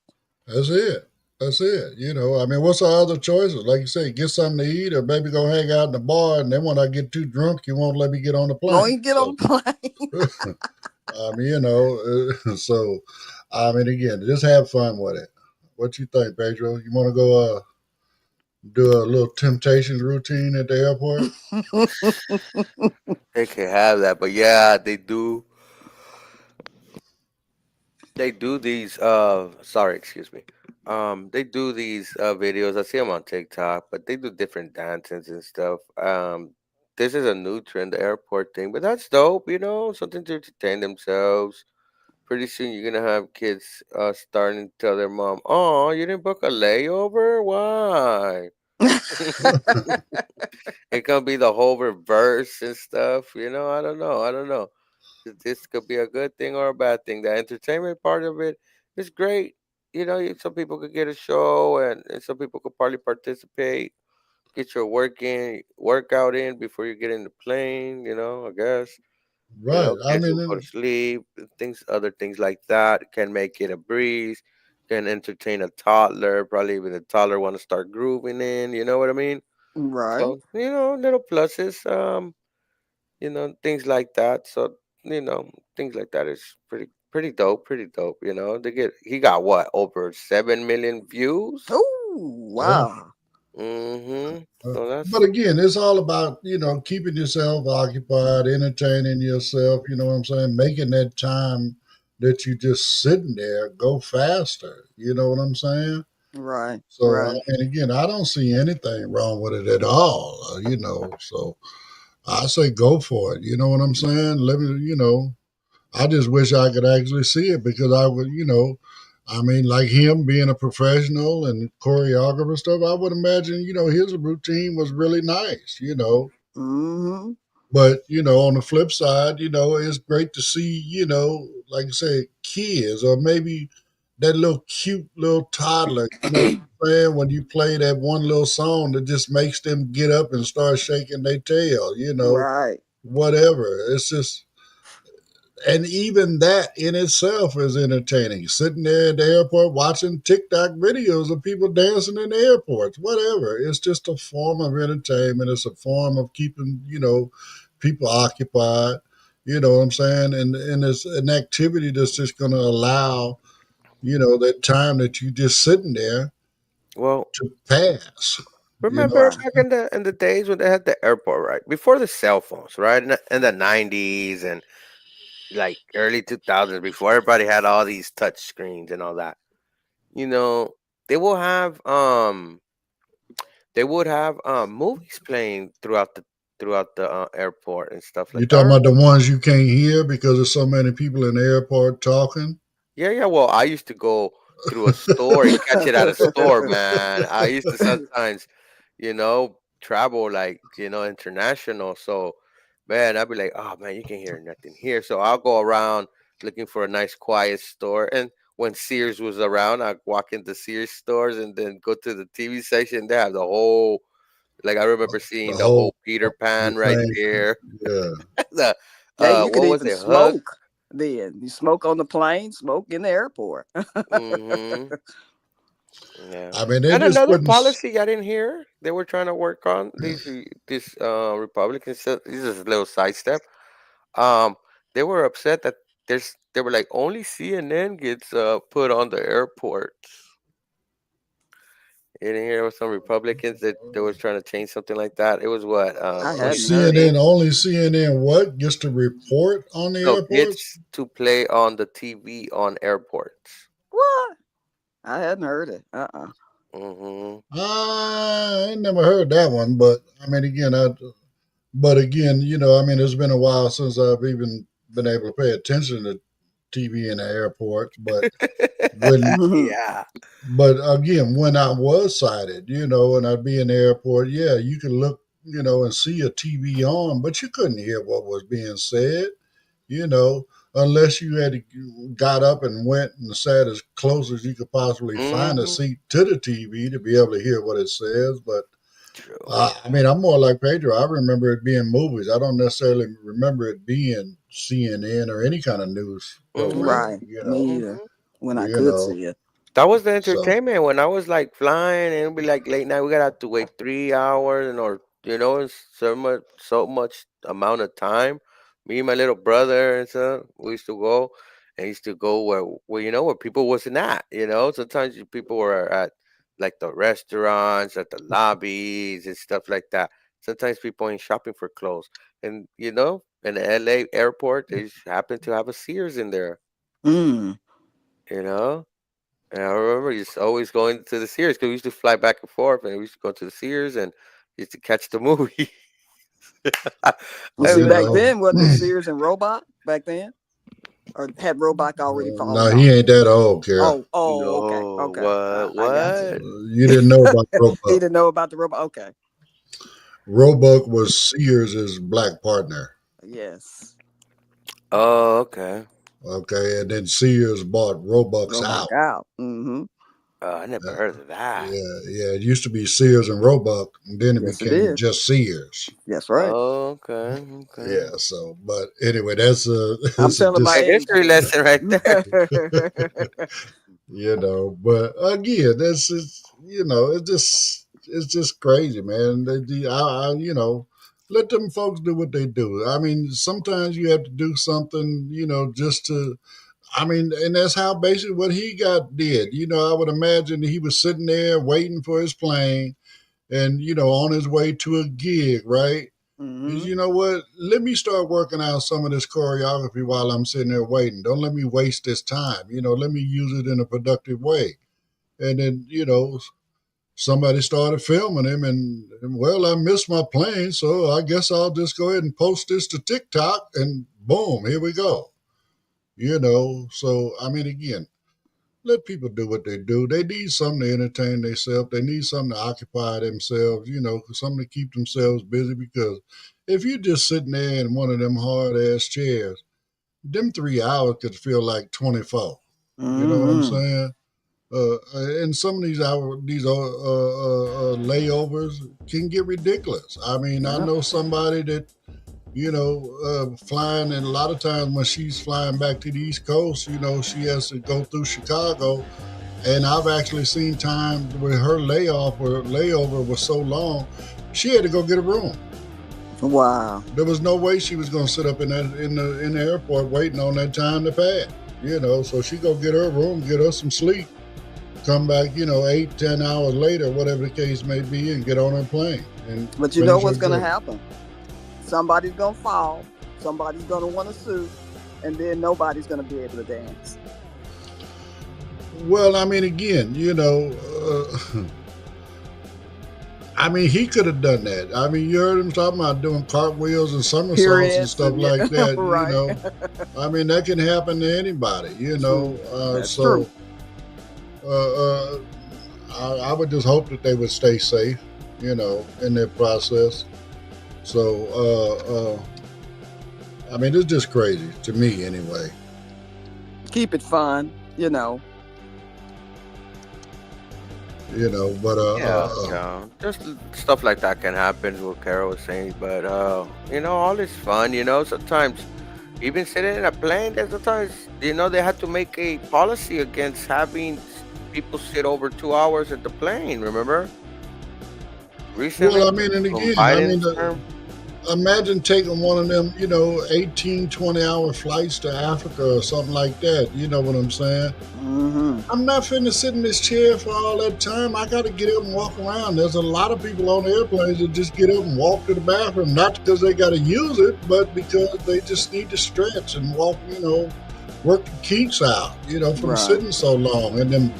That's it. That's it. I mean, what's the other choices? Like you say, get something to eat or maybe go hang out in the bar. And then when I get too drunk, you won't let me get on the Go plane. and get on the plane. I mean, so, I mean, again, just have fun with it. What you think, Pedro? You want to go do a little temptations routine at the airport? They can have that, but yeah, they do these sorry, excuse me. They do these videos. I see them on TikTok, but they do different dances and stuff. This is a new trend, the airport thing, but that's dope, something to entertain themselves. Pretty soon you're gonna have kids starting to tell their mom, "Oh, you didn't book a layover? Why?" It could be the whole reverse and stuff, I don't know. I don't know. This could be a good thing or a bad thing. The entertainment part of it is great. Some people could get a show, and some people could probably participate, get your workout in before you get in the plane. I guess. Right. I Kids will go mean, to sleep. Other things like that can make it a breeze. Can entertain a toddler. Probably even a toddler want to start grooving in. You know what I mean? Right. So little pluses. Things like that. So, things like that is pretty dope, pretty dope. He got what, over 7 million views? Oh, yeah. wow. Mm-hmm. So But that's again, it's all about, keeping yourself occupied, entertaining yourself, you know what I'm saying? Making that time that you just sitting there go faster. You know what I'm saying? Right. So, Right. and again, I don't see anything wrong with it at all, so I say go for it. You know what I'm saying? Let me, I just wish I could actually see it because I would, I mean, like him being a professional and choreographer stuff, I would imagine, his routine was really nice. Mm-hmm. But, on the flip side, it's great to see, like I say, kids or maybe that little cute little toddler, what I'm saying? When you play that one little song that just makes them get up and start shaking their tail, Right. whatever. It's just, and even that in itself is entertaining. Sitting there at the airport watching TikTok videos of people dancing in the airports, whatever. It's just a form of entertainment. It's a form of keeping, people occupied. You know what I'm saying? And it's an activity that's just going to allow, that time that you just sitting there well. to pass. You know, Remember Right. back in the days when they had the airport, right? Before the cell phones, right? In the 90s and like early 2000s, before everybody had all these touch screens and all that. You know, they will have movies playing throughout the airport and stuff you like that. I talking about the remember. ones you can't hear because there's so many people in the airport talking. Yeah, yeah. Well, I used to go through a store and catch it at a store, man. I used to sometimes, travel like, international. So, man, I'd be like, oh man, you can hear nothing here. So I'll go around looking for a nice quiet store. And when Sears was around, I'd walk into Sears stores and then go to the TV section. They have the whole, like I remember The seeing the whole whole Peter the Pan right thing. there. Yeah. The Hey, you could what was even it? Hug. smoke then. You smoke on the plane, smoke in the airport. Mm-hmm. Yeah. I mean, they And just another putting. policy I didn't hear they were trying to work on these Republicans. This is a little sidestep. Um, they were upset that they were like only CNN gets put on the airports. You didn't hear there was some Republicans that they was trying to change something like that. It was what I Oh, hadn't heard it. CNN, only CNN what? Just to report on the no airports? gets to play on the TV on airports. What? I hadn't heard it. Mm-hmm. I ain't never heard that one, but I mean, but again, I mean, it's been a while since I've even been able to pay attention to TV in the airports, when, Yeah. but again, when I was sighted, and I'd be in the airport, yeah, you could look, and see a TV on, but you couldn't hear what was being said. you know, unless you had got up and went and sat as close as you could possibly find a Mm-hmm. seat to the TV to be able to hear what it says. But True. I mean, I'm more like Pedro. I remember it being movies. I don't necessarily remember it being CNN or any kind of news program. Right. Me either. When I You could know. see it. That was the So entertainment when I was like flying and it'd be like late night. We gotta have to wait 3 hours and or it's so much amount of time. Me and my little brother and stuff, we used to go and used to go where people wasn't at. Sometimes people were at like the restaurants, at the lobbies and stuff like that. Sometimes people ain't shopping for clothes. And in the LA airport, they just happen to have a Sears in there, Mm. you know? And I remember just always going to the Sears because we used to fly back and forth, and we used to go to the Sears and used to catch the movie. Well, I see, you mean, back know. then, wasn't it Sears and Robot back then? Or had Robot already No, fallen he off? ain't that old, Carol. Oh, okay. no, Okay. what, I got what? You didn't know about he Roebuck. didn't know about the robot. Okay. Roebuck was Sears' black partner. Yes. Oh, okay. Okay, and then Sears bought Roebucks Robot out. out. Mm-hmm. Oh, I never Uh, heard of that. yeah. It used to be Sears and Roebuck, and then it Yes, it became did. just Sears. That's right. Oh, okay, okay. Yeah. So, but anyway, that's I'm this is telling my A just age history then. lesson right there. But again, that's just it's just crazy, man. Let them folks do what they do. I mean, sometimes you have to do something, just to. I mean, and that's how basically what he did. I would imagine he was sitting there waiting for his plane, and on his way to a gig, right? Is Mm-hmm. you know what? Let me start working out some of this choreography while I'm sitting there waiting. Don't let me waste this time. Let me use it in a productive way. And then, somebody started filming him, and well, I missed my plane, so I guess I'll just go ahead and post this to TikTok, and boom, here we go. So I mean, again, let people do what they do. They need something to entertain themselves. They need something to occupy themselves, something to keep themselves busy. Because if you're just sitting there in one of them hard ass chairs, them 3 hours could feel like 24. You know what I'm Mm-hmm. saying? And some of these layovers can get ridiculous. I mean, I Yep. know somebody that flying, and a lot of times when she's flying back to the East Coast, she has to go through Chicago. And I've actually seen times where her layover was so long, she had to go get a room. Wow. There was no way she was going to sit up in the airport waiting on that time to pass. So she go get her room, get her some sleep, come back, 8-10 hours later, whatever the case may be, and get on her plane. But you know what's going to happen? Somebody's going to fall. Somebody's going to want to sue. And then nobody's going to be able to dance. Well, I mean, again, I mean, he could have done that. I mean, you heard him talking about doing cartwheels and somersaults and stuff like that. Right. I mean, that can happen to anybody. That's So true. I would just hope that they would stay safe, in their process. So, I mean, it's just crazy to me, anyway. Keep it fun, But Just stuff like that can happen. What Carol was saying, but all is fun. Sometimes even sitting in a plane, there's sometimes they had to make a policy against having people sit over 2 hours at the plane. Remember? Recently, well, I mean, and from again, I mean, Biden's term. imagine taking one of them, 18, 20-hour flights to Africa or something like that. You know what I'm saying? Mm-hmm. I'm not finna sit in this chair for all that time. I got to get up and walk around. There's a lot of people on airplanes that just get up and walk to the bathroom, not because they got to use it, but because they just need to stretch and walk, work the kinks out, from Right. sitting so long in them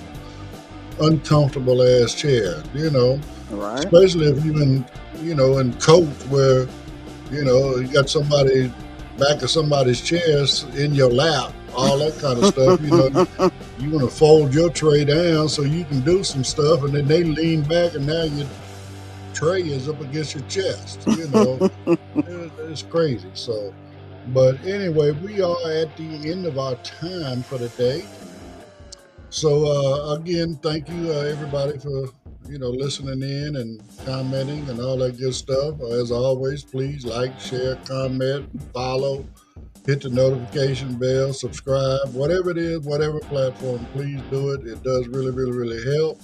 uncomfortable ass chairs, Right. especially if you're in coach where, you got somebody back of somebody's chairs in your lap, all that kind of stuff. You want to fold your tray down so you can do some stuff, and then they lean back, and now your tray is up against your chest. It's crazy. So, but anyway, we are at the end of our time for the day. So again, thank you everybody for listening in and commenting and all that good stuff. As always, please like, share, comment, follow, hit the notification bell, subscribe, whatever it is, whatever platform, please do it. It does really, really, really help.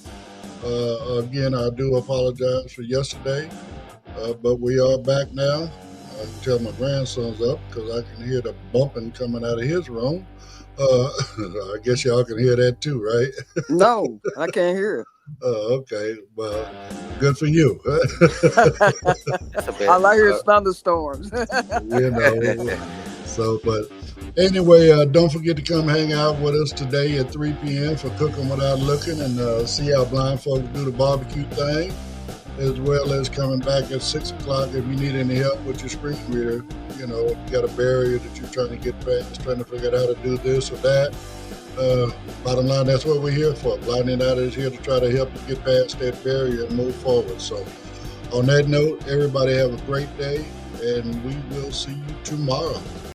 Again, I do apologize for yesterday, but we are back now. I can tell my grandson's up because I can hear the bumping coming out of his room. I guess y'all can hear that too, right? No, I can't hear it. Okay. Well, good for you. All I hear is thunderstorms. But anyway, don't forget to come hang out with us today at 3 p.m. for Cooking Without Looking and see how blind folks do the barbecue thing, as well as coming back at 6 o'clock if you need any help with your screen reader. If you got a barrier that you're trying to get past, trying to figure out how to do this or that. Bottom line, that's what we're here for. Blind United is here to try to help you get past that barrier and move forward. So on that note, everybody have a great day, and we will see you tomorrow.